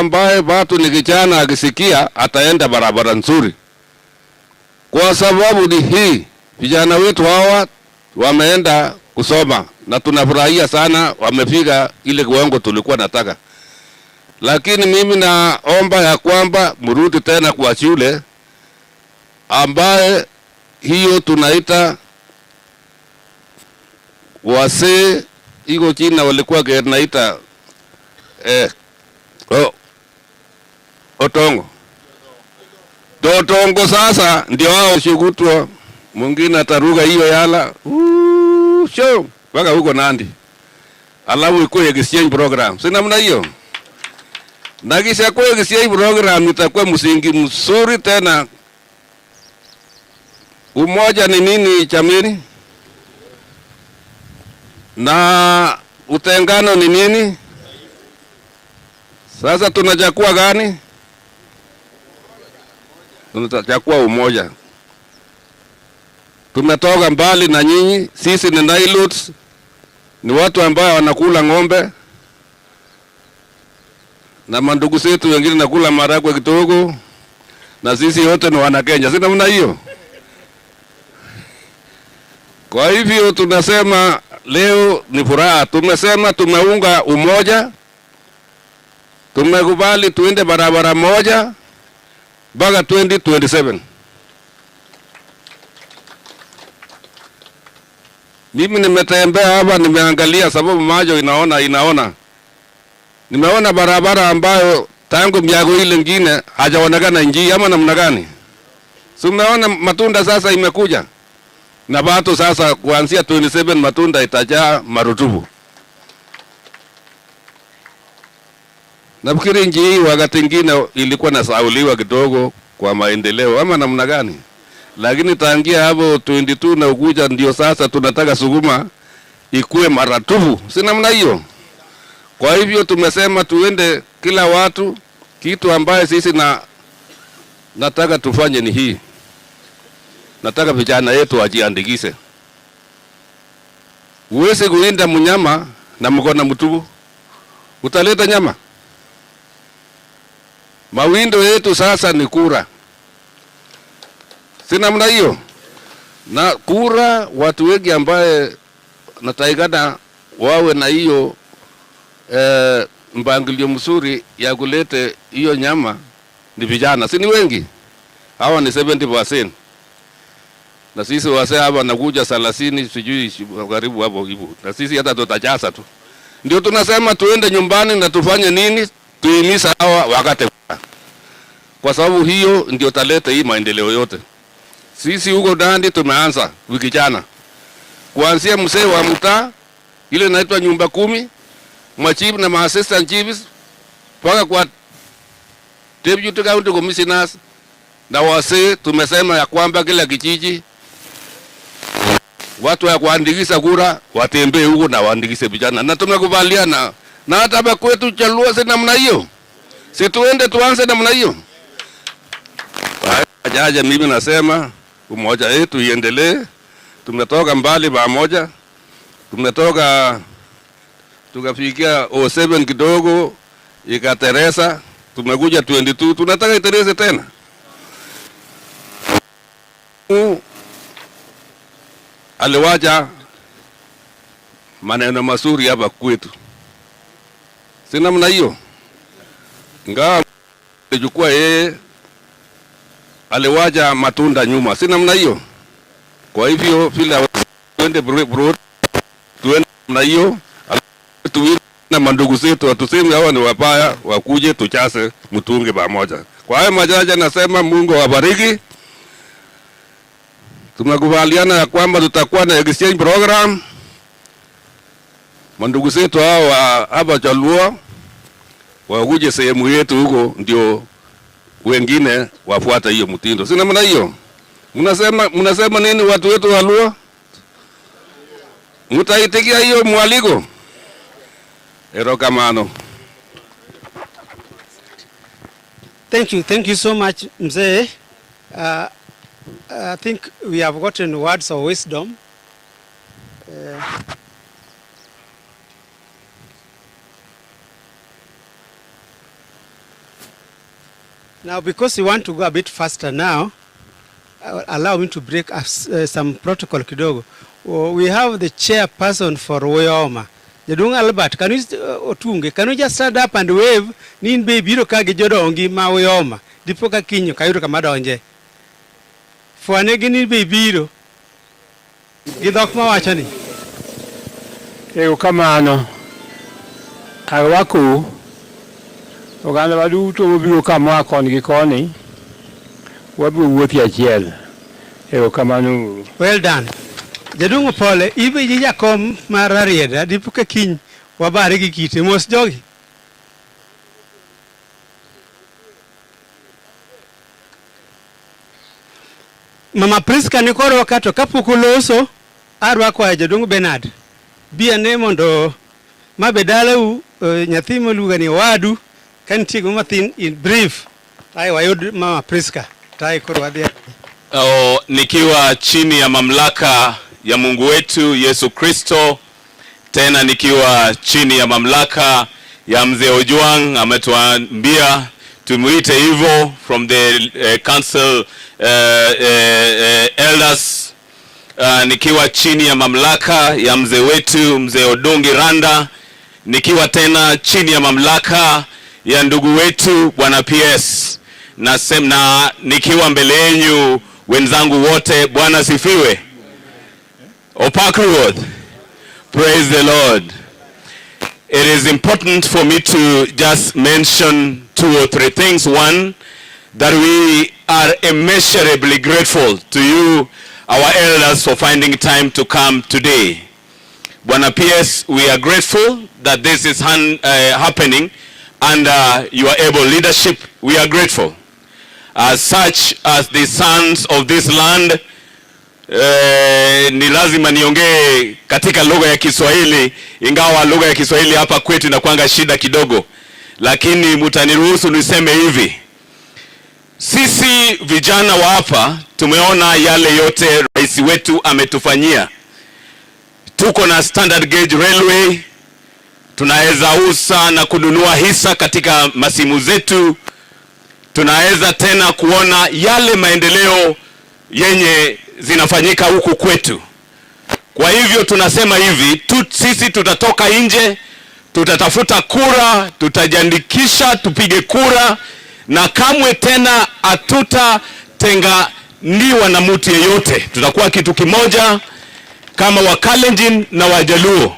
ambaye watu ni kijana akisikia ataenda barabara nzuri. Kwa sababu ni hii, vijana wetu hawa wameenda kusoma na tunafurahia sana, wamefika ile kiwango tulikuwa nataka. Lakini mimi naomba ya kwamba mrudi tena kwa shule ambaye hiyo tunaita wase iko china walikuwa naita otongo. Totongo sasa ndio hao shugutwa, mwingine ataruga hiyo yala show mpaka huko Nandi, alafu ikuwe exchange program. Si namna hiyo? Na kisha kwa exchange program itakuwa msingi mzuri tena. Umoja ni nini chamini? Na utengano ni nini? Sasa tunachakua gani? Tunachakua umoja. Tumetoka mbali na nyinyi, sisi ni Nilotes, ni watu ambao wanakula ng'ombe na mandugu zetu wengine nakula maragwe kidogo, na sisi wote ni wana Kenya. Si namna hiyo? Kwa hivyo tunasema leo ni furaha. Tumesema tumeunga umoja, tumekubali tuende barabara moja mpaka 2027. Mimi nimetembea hapa, nimeangalia sababu macho inaona. Nimeona barabara ambayo tangu miaka ile nyingine hajaonekana njia ama namna gani. Si umeona matunda sasa imekuja. Na watu sasa kuanzia 27 matunda itajaa marutubu. Nafikiri nchi hii wakati mwingine ilikuwa nasauliwa kidogo kwa maendeleo ama namna gani. Lakini tangia hapo 22 na ukuja ndio sasa tunataka Suguma ikue maratubu. Si namna hiyo? Kwa hivyo tumesema tuende kila watu, kitu ambaye sisi nataka tufanye ni hii. Nataka vijana yetu wajiandikishe. Uwezi kuinda mnyama na mkono mtupu. Utaleta nyama. Mawindo yetu sasa ni kura. Si namna hiyo? Na kura watu wengi ambaye nataikana wawe na hiyo mpangilio mzuri ya kulete hiyo nyama ni vijana. Si ni wengi? Hawa ni 70%. Na sisi wase hapa nakuja 30 sijui karibu hapo hivyo. Na sisi hata tutajaza tu. Ndio tunasema tuende nyumbani na tufanye nini? Tuimisa hawa wakati. Kwa sababu hiyo ndio taleta hii maendeleo yote. Sisi huko Nandi tumeanza wiki jana. Kuanzia mzee wa mtaa ile inaitwa nyumba 10, machifu na assistant chiefs mpaka kwa deputy county commissioners na wase, tumesema ya kwamba kila kijiji watu ya kuandikisha kura watembee huko na waandikishe vijana, na tumekubaliana na hata hapa kwetu Chalua si namna hiyo. Si tuende tuanze namna hiyo. Haja mimi nasema umoja wetu iendelee. Tumetoka mbali pamoja. Tumetoka tukafikia 07 kidogo ikateresa, tumekuja 22, tunataka iterese tena. Aliwacha maneno mazuri hapa kwetu. Si namna hiyo? Ingawa alichukua yeye aliwacha matunda nyuma. Si namna hiyo? Kwa hivyo vile tuende broad tuende namna hiyo, tuwe na mandugu zetu watuseme hawa ni wabaya, wakuje tuchase mtunge pamoja. Kwa hiyo majaji nasema Mungu awabariki. Tumekubaliana ya kwamba tutakuwa na exchange program. Mandugu zetu hawa hapa Chalua wakuje sehemu yetu huko ndio wengine wafuata hiyo mtindo. Si namna hiyo? Mnasema nini watu wetu wa Luo? Mtaitikia hiyo mwaliko? Erokamano. Thank you so much, Mzee. I think we have gotten words of wisdom. Now, because you want to go a bit faster now, allow me to break some protocol kidogo. We have the chairperson for Woyoma. Jadung Albert, can you otunge? Can you just stand up and wave? Nin be biro kage jodongi ma Woyoma. Dipoka kinyo kayudo kamadonje. Fuanegi nin be biro. Gidok mawachani. Kamano. Agwaku. Oganda waduto mobiro kama koni gi koni. Wabiro wuothi achiel. Kamano. Well done. Jadungo pole, ibe ji jakom mar Rarieda, dipoka kiny wabare gi kite mos jogi. Mama Priska ni koro wakato kapok uloso arwako ya Jadungo Bernard. Biane mondo mabedalau nyathi moluga ni wadu kantie mathin in brief. Tai wayud Mama Priska. Tai koro wadhi. Nikiwa chini ya mamlaka ya Mungu wetu Yesu Kristo, tena nikiwa chini ya mamlaka ya Mzee Ojwang, ametuambia tumuite hivyo from the council elders. Nikiwa chini ya mamlaka ya mzee wetu Mzee Odongi Randa, nikiwa tena chini ya mamlaka ya ndugu wetu Bwana PS, na nikiwa mbele yenu wenzangu wote. Bwana sifiwe. Opakruoth. Praise the Lord. It is important for me to just mention 2 or 3 things. One, that we are immeasurably grateful to you, our elders, for finding time to come today. Bwana PS, we are grateful that this is happening under your able leadership. We are grateful. As such, as the sons of this land, ni lazima niongee katika lugha ya Kiswahili, ingawa lugha ya Kiswahili hapa kwetu inakuanga shida kidogo, lakini mtaniruhusu niseme hivi. Sisi vijana wa hapa tumeona yale yote rais wetu ametufanyia. Tuko na standard gauge railway, tunaweza uza na kununua hisa katika masimu zetu. Tunaweza tena kuona yale maendeleo yenye zinafanyika huku kwetu. Kwa hivyo tunasema hivi, sisi tutatoka nje, tutatafuta kura, tutajiandikisha, tupige kura, na kamwe tena hatutatenganiwa na mtu yeyote. Tutakuwa kitu kimoja kama Wakalenjin na Wajaluo.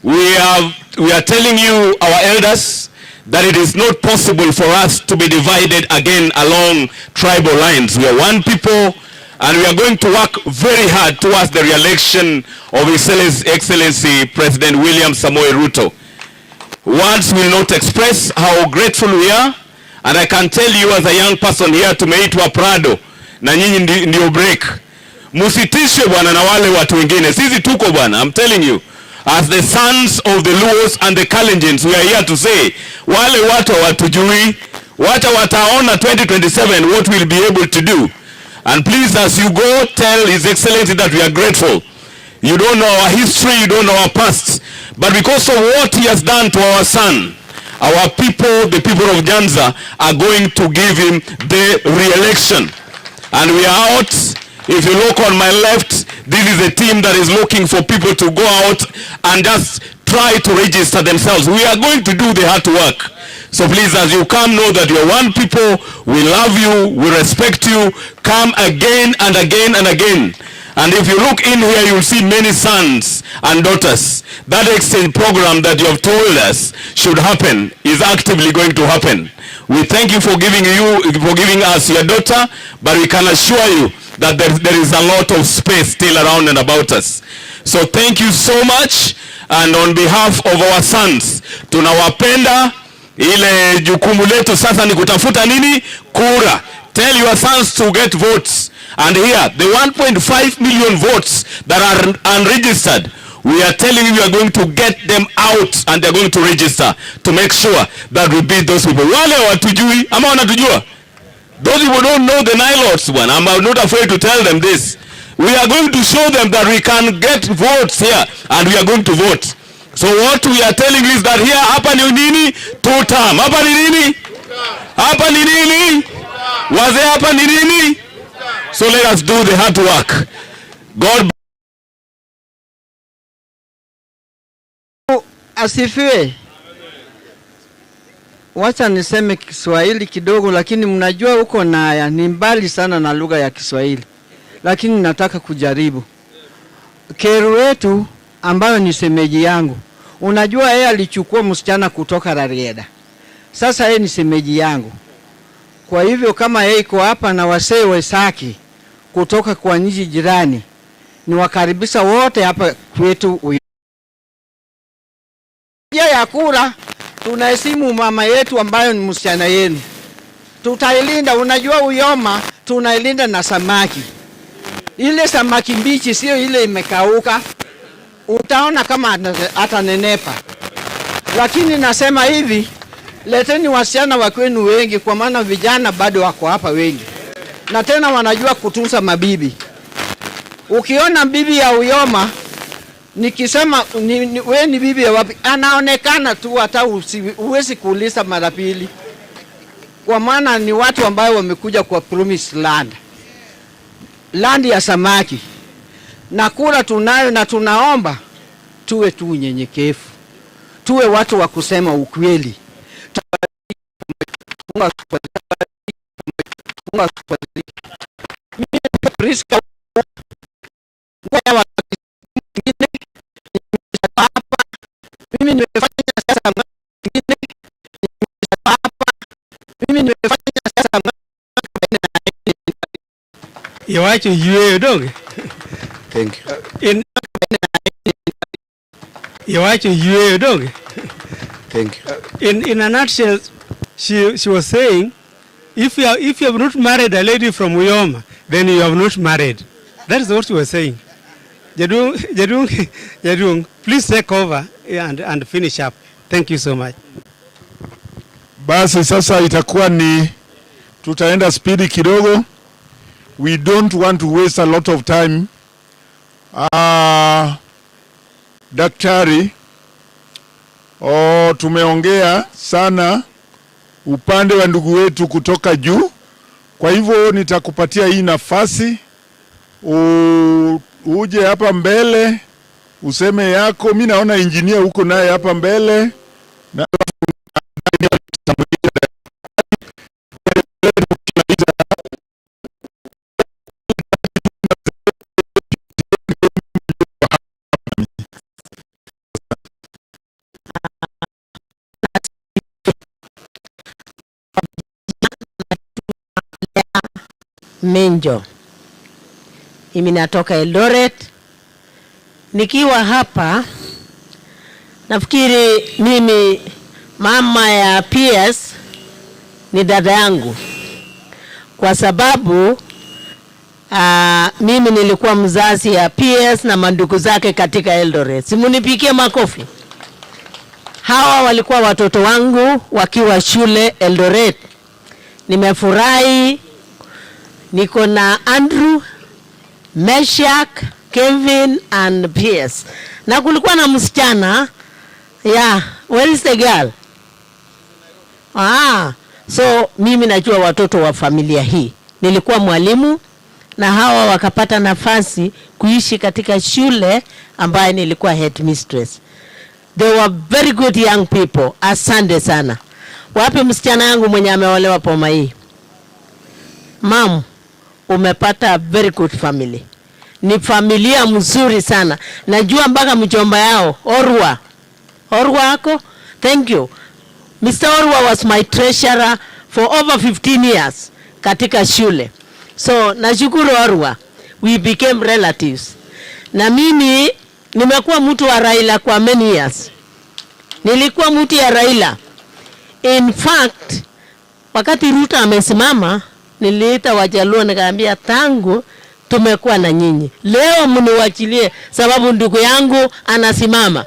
We are telling you, our elders, that it is not possible for us to be divided again along tribal lines. We are one people, and we are going to work very hard towards the re-election of His Excellency President William Samoei Ruto. Words will not express how grateful we are, and I can tell you as a young person here, tumeitwa Prado na nyinyi ndio break. Musitishwe bwana na wale watu wengine. Sisi tuko bwana, I'm telling you. As the sons of the Luos and the Kalenjins, we are here to say, wale watu watujui, wataona 2027 what we'll be able to do. And please, as you go, tell His Excellency that we are grateful. You don't know our history, you don't know our past, but because of what he has done to our son, our people, the people of Nyanza, are going to give him the re-election. And we are out. If you look on my left, this is a team that is looking for people to go out and just try to register themselves. We are going to do the hard work. So please, as you come, know that you are one people. We love you. We respect you. Come again and again and again. And if you look in here, you'll see many sons and daughters. That exchange program that you have told us should happen is actively going to happen. We thank you for giving us your daughter, but we can assure you that there is a lot of space still around and about us. So thank you so much, and on behalf of our sons, tunawapenda. Ile jukumu letu sasa ni kutafuta nini? Kura. Tell your sons to get votes. And here, the 1.5 million votes that are unregistered, we are telling you we are going to get them out, and they're going to register to make sure that we beat those people. Wale watujui, ama wanatujua? Those people don't know the Nilots one. I'm not afraid to tell them this. We are going to show them that we can get votes here, and we are going to vote. So what we are telling is that here, hapa ni nini? 2 term. Hapa ni nini? Hapa ni nini? Wazee hapa ni nini? So let us do the hard work. God asifiwe. Wacha niseme Kiswahili kidogo, lakini mnajua huko Naya ni mbali sana na lugha ya Kiswahili, lakini nataka kujaribu. Kero wetu ambayo ni semeji yangu, unajua yeye alichukua msichana kutoka Rarieda. Sasa yeye ni semeji yangu. Kwa hivyo kama yeye iko hapa na wasee wesaki kutoka kwa nchi jirani, ni wakaribisha wote hapa kwetu. Ya kula tunaheshimu mama yetu ambayo ni msichana yenu. Tutailinda, unajua Uyoma tunailinda na samaki. Ile samaki mbichi sio ile imekauka. Utaona kama atanenepa. Lakini nasema hivi, leteni wasichana wa kwenu wengi, kwa maana vijana bado wako hapa wengi. Na tena wanajua kutunza mabibi. Ukiona bibi ya Uyoma, nikisema wewe ni bibi ya wapi, anaonekana tu, hata uwezi kuuliza mara pili. Kwa maana ni watu ambao wamekuja kwa promised land. Land ya samaki. Na kula tunayo, na tunaomba tuwe tu nyenyekevu. Tuwe watu wa kusema ukweli. Mimi nimefanya siasa nyingine, mimi nimefanya siasa Iwacho yue dog. Thank you. Iwacho yue dog. Thank you. In a nutshell, she was saying, if you have not married a lady from Uyoma, then you have not married. That is what she was saying. Jadung, please take over and finish up. Thank you so much. Basi sasa itakuwa ni tutaenda speedi kidogo. We don't want to waste a lot of time. Daktari, tumeongea sana upande wa ndugu wetu kutoka juu. Kwa hivyo nitakupatia hii nafasi uje hapa mbele useme yako. Mimi naona engineer huko naye hapa mbele na Menjo. Mimi natoka Eldoret. Nikiwa hapa nafikiri mimi mama ya PS ni dada yangu, kwa sababu mimi nilikuwa mzazi ya PS na mandugu zake katika Eldoret. Simunipigie makofi. Hawa walikuwa watoto wangu wakiwa shule Eldoret. Nimefurahi. Niko na Andrew, Meshak, Kevin and PS. Na kulikuwa na msichana. Yeah, where is the girl? So mimi najua watoto wa familia hii. Nilikuwa mwalimu na hawa wakapata nafasi kuishi katika shule ambayo nilikuwa headmistress. They were very good young people. Asante sana. Wapi msichana yangu mwenye ameolewa Poma hii? Mom, umepata very good family. Ni familia mzuri sana. Najua mpaka mjomba yao, Orwa. Orwa ako? Thank you. Mr. Orwa was my treasurer for over 15 years katika shule. So, nashukuru Orwa. We became relatives. Na mimi nimekuwa mtu wa Raila kwa many years. Nilikuwa mtu ya Raila. In fact, wakati Ruto amesimama, niliita Wajaluo nikaambia tangu tumekuwa na nyinyi. Leo mniwachilie sababu ndugu yangu anasimama.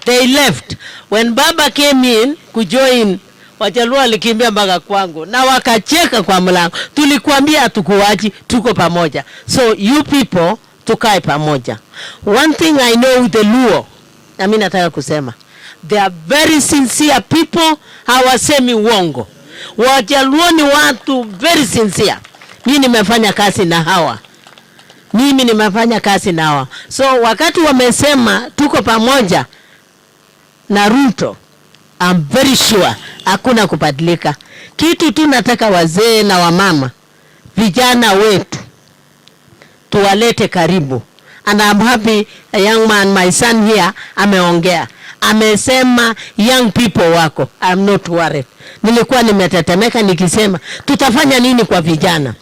They left. When Baba came in kujoin, Wajaluo alikimbia mpaka kwangu na wakacheka kwa mlango. Tulikuambia hatukuachi, tuko pamoja. So you people tukae pamoja. One thing I know with the Luo, na mimi nataka kusema, they are very sincere people, hawasemi uongo. Wajaluo ni watu very sincere. Mimi nimefanya kazi na hawa. So wakati wamesema tuko pamoja na Ruto, I'm very sure hakuna kubadilika. Kitu tu nataka wazee na wamama, vijana wetu tuwalete karibu. And I'm happy a young man, my son here, ameongea. Amesema young people wako. I'm not worried. Nilikuwa nimetetemeka nikisema tutafanya nini kwa vijana.